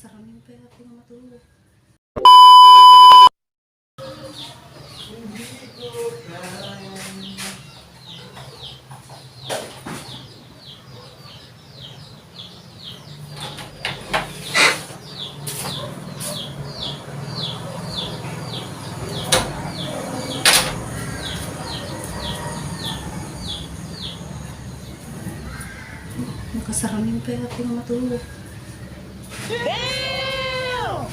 Makasaramin pa yung ating matulog. Makasaramin pa yung ating matulog. Damn!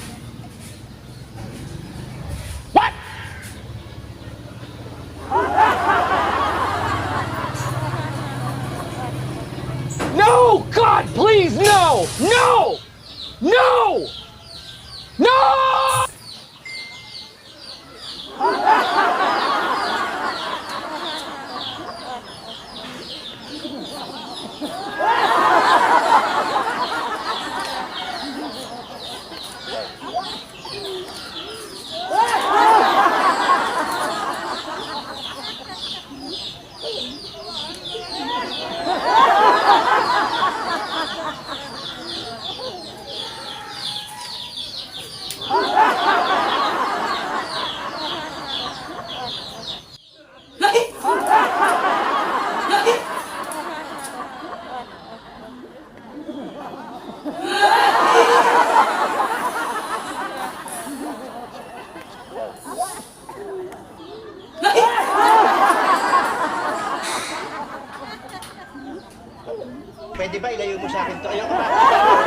What? No! God, please, no! No! No! No! Pwede ba ilayo mo sa akin to? Ayoko na.